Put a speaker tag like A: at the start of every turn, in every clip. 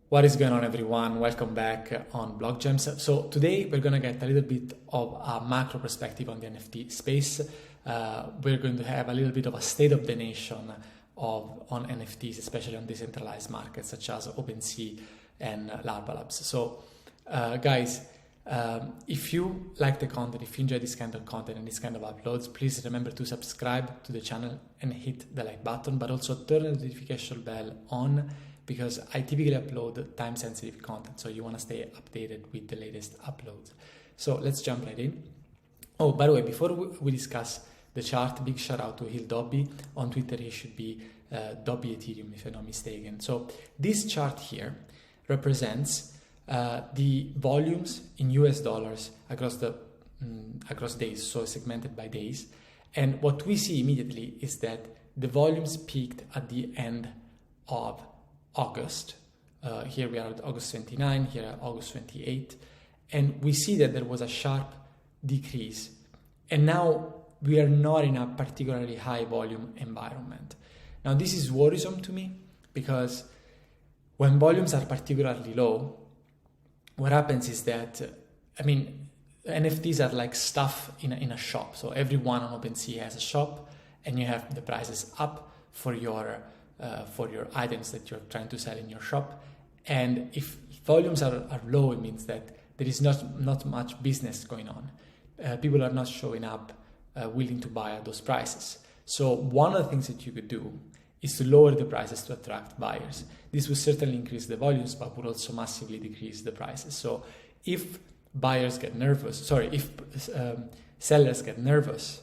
A: What is going on, everyone? Welcome back on Block Gems. So today we're going to get a little bit of a macro perspective on the NFT space. We're going to have a little bit of a state of the nation on NFTs, especially on decentralized markets such as OpenSea and Larva Labs. So guys, if you like the content, if you enjoy this kind of content and this kind of uploads, please remember to subscribe to the channel and hit the like button, but also turn the notification bell on, because I typically upload time-sensitive content, so you want to stay updated with the latest uploads. So let's jump right in. Oh, by the way, before we discuss the chart, big shout out to Hill Dobby. On Twitter, he should be Dobby Ethereum, if I'm not mistaken. So this chart here represents the volumes in US dollars across days, so segmented by days. And what we see immediately is that the volumes peaked at the end of August. Here we are at August 29, here at August 28, and we see that there was a sharp decrease. And now we are not in a particularly high volume environment. Now this is worrisome to me, because when volumes are particularly low, what happens is that, NFTs are like stuff in a shop. So everyone on OpenSea has a shop, and you have the prices up for your items that you're trying to sell in your shop. And if volumes are low, it means that there is not much business going on. People are not showing up willing to buy at those prices. So one of the things that you could do is to lower the prices to attract buyers. This will certainly increase the volumes, but will also massively decrease the prices. So if sellers get nervous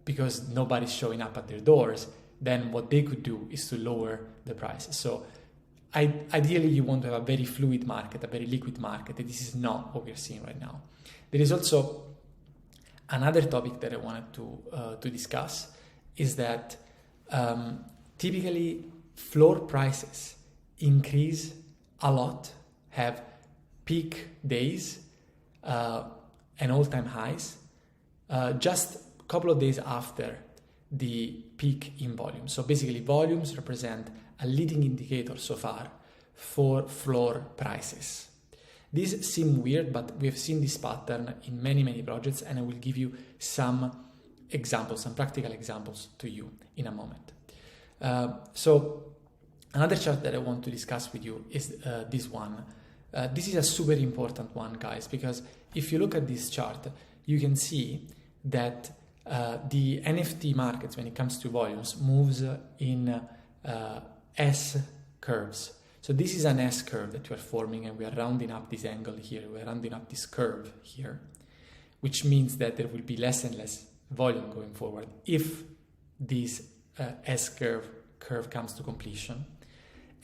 A: because nobody's showing up at their doors, then what they could do is to lower the prices. So ideally, you want to have a very fluid market, a very liquid market, and this is not what we're seeing right now. There is also another topic that I wanted to discuss, is that typically floor prices increase a lot, have peak days and all-time highs just a couple of days after the peak in volume. So basically, volumes represent a leading indicator so far for floor prices. These seem weird, but we have seen this pattern in many projects, and I will give you some examples, some practical examples to you in a moment. So another chart that I want to discuss with you is this one. This is a super important one, guys, because if you look at this chart, you can see that the NFT markets, when it comes to volumes, moves in S curves. So this is an S curve that we are forming, and we are rounding up this angle here. We're rounding up this curve here, which means that there will be less and less volume going forward if this S curve comes to completion.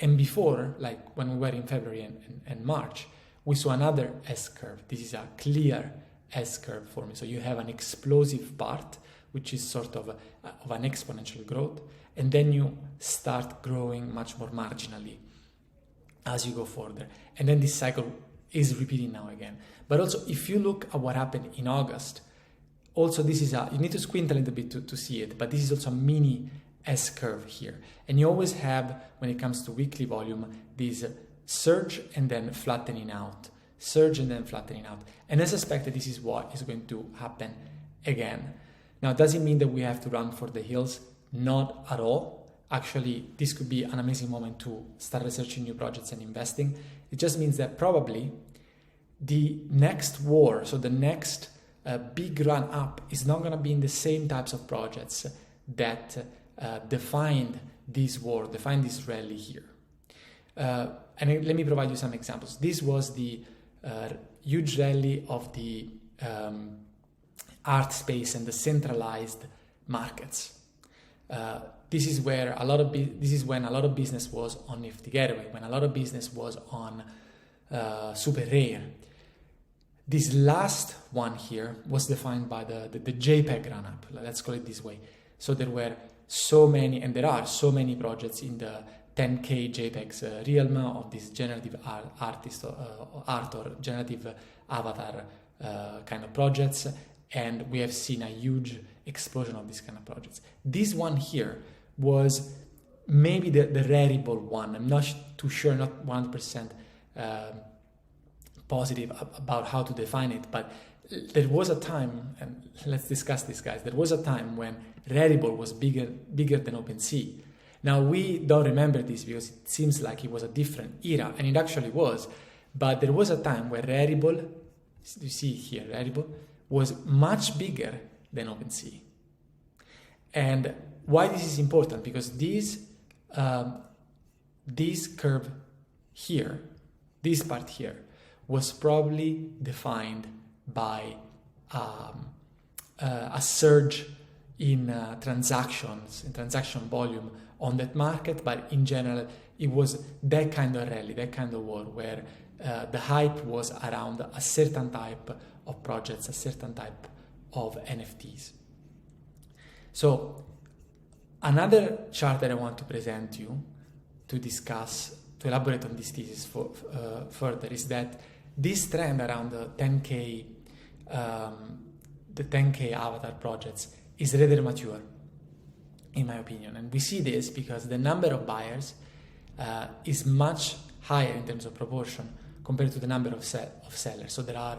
A: And before, like when we were in February and March, we saw another S curve. This is a clear S curve forming. So you have an explosive part, which is sort of an exponential growth, and then you start growing much more marginally as you go further. And then this cycle is repeating now again. But also, if you look at what happened in August, also this is you need to squint a little bit to see it, but this is also a mini S curve here. And you always have, when it comes to weekly volume, this surge and then flattening out, surge and then flattening out. And I suspect that this is what is going to happen again. Now, does it mean that we have to run for the hills? Not at all. Actually, this could be an amazing moment to start researching new projects and investing. It just means that probably the next war, so the next big run up, is not going to be in the same types of projects that defined this war, defined this rally here. And let me provide you some examples. This was the huge rally of the art space and the centralized markets. This is when a lot of business was on NFT Gateway, when a lot of business was on Super Rare. This last one here was defined by the JPEG run up. Let's call it this way. So there were so many, and there are so many projects in the 10K JPEGs realm of this generative art or generative avatar kind of projects, and we have seen a huge explosion of this kind of projects. This one here was maybe the rarible one. I'm not too sure, not 100% positive about how to define it, but there was a time, and let's discuss this, guys. There was a time when Rarible was bigger than OpenSea. Now, we don't remember this because it seems like it was a different era, and it actually was. But there was a time where Rarible, you see here, Rarible was much bigger than OpenSea. And why this is important? Because this curve here, this part here, was probably defined by a surge in transactions, in transaction volume on that market, but in general, it was that kind of rally, that kind of war where the hype was around a certain type of projects, a certain type of NFTs. So another chart that I want to present to you to discuss, to elaborate on this thesis further is that this trend around the 10K avatar projects is rather mature, in my opinion. And we see this because the number of buyers is much higher in terms of proportion compared to the number of sellers. So there are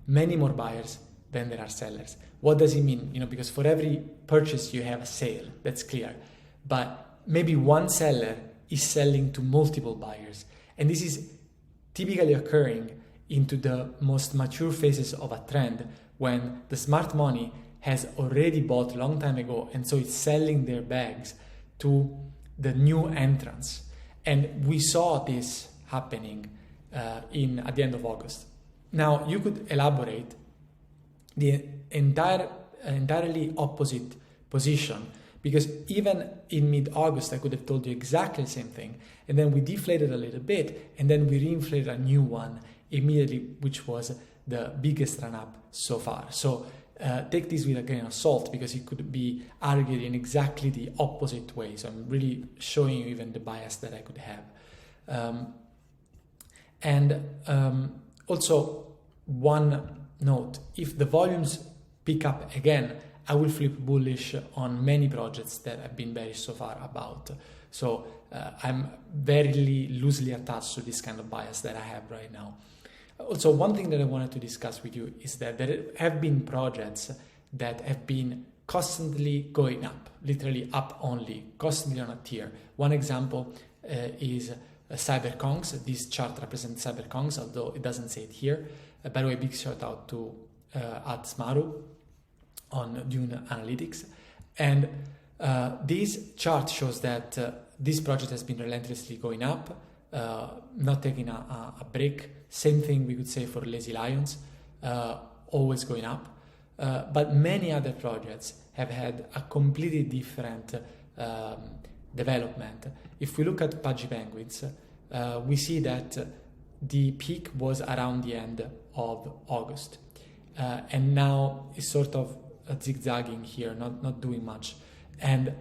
A: many more buyers than there are sellers. What does it mean? Because for every purchase you have a sale, that's clear. But maybe one seller is selling to multiple buyers. And this is typically occurring into the most mature phases of a trend when the smart money has already bought a long time ago, and so it's selling their bags to the new entrants. And we saw this happening at the end of August. Now, you could elaborate the entirely opposite position, because even in mid-August, I could have told you exactly the same thing, and then we deflated a little bit, and then we reinflated a new one immediately, which was the biggest run-up so far. So take this with a grain of salt, because it could be argued in exactly the opposite way. So I'm really showing you even the bias that I could have. Also, one note, if the volumes pick up again, I will flip bullish on many projects that I've been bearish so far about. So I'm very loosely attached to this kind of bias that I have right now. Also, one thing that I wanted to discuss with you is that there have been projects that have been constantly going up, literally up only, constantly on a tier. One example is CyberKongs. This chart represents CyberKongs, although it doesn't say it here. By the way, big shout out to Adsmaru on Dune Analytics. And this chart shows that this project has been relentlessly going up, not taking a break. Same thing we could say for Lazy Lions, always going up. But many other projects have had a completely different development. If we look at Pudgy Penguins, we see that the peak was around the end of August. And now it's sort of zigzagging here, not doing much. And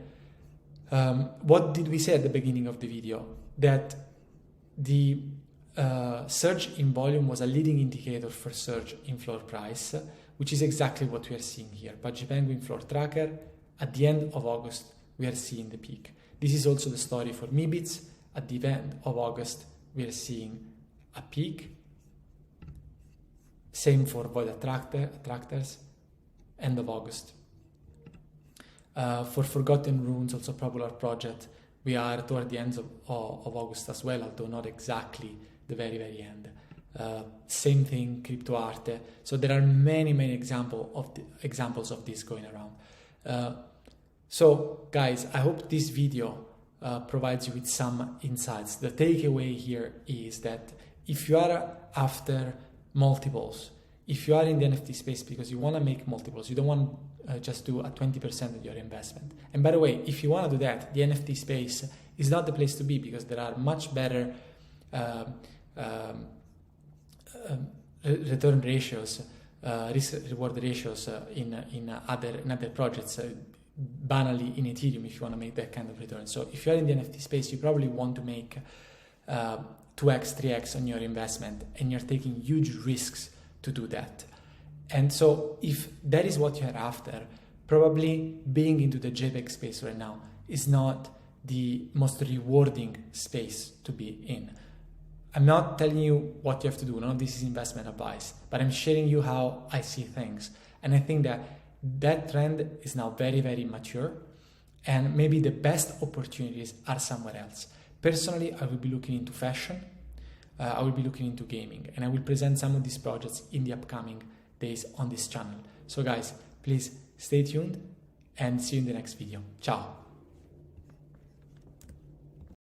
A: what did we say at the beginning of the video? That the surge in volume was a leading indicator for surge in floor price, which is exactly what we are seeing here. Pudgy Penguin floor tracker, at the end of August, we are seeing the peak. This is also the story for Mibits. At the end of August, we are seeing a peak. Same for Void Attractors, end of August. For Forgotten Runes, also popular project, we are toward the end of August as well, although not exactly the very, very end. Same thing, CryptoArte. So there are many examples of this going around. So guys, I hope this video provides you with some insights. The takeaway here is that if you are after multiples, if you are in the NFT space because you want to make multiples, you don't want to just do a 20% of your investment. And by the way, if you want to do that, the NFT space is not the place to be, because there are much better return ratios, risk-reward ratios in other projects, banally in Ethereum, if you want to make that kind of return. So if you're in the NFT space, you probably want to make 2x, 3x on your investment, and you're taking huge risks to do that. And so if that is what you're after, probably being into the JPEG space right now is not the most rewarding space to be in. I'm not telling you what you have to do. None of this is investment advice, but I'm sharing you how I see things. And I think that trend is now very, very mature, and maybe the best opportunities are somewhere else. Personally, I will be looking into fashion, I will be looking into gaming, and I will present some of these projects in the upcoming days on this channel. So guys, please stay tuned and see you in the next video. Ciao.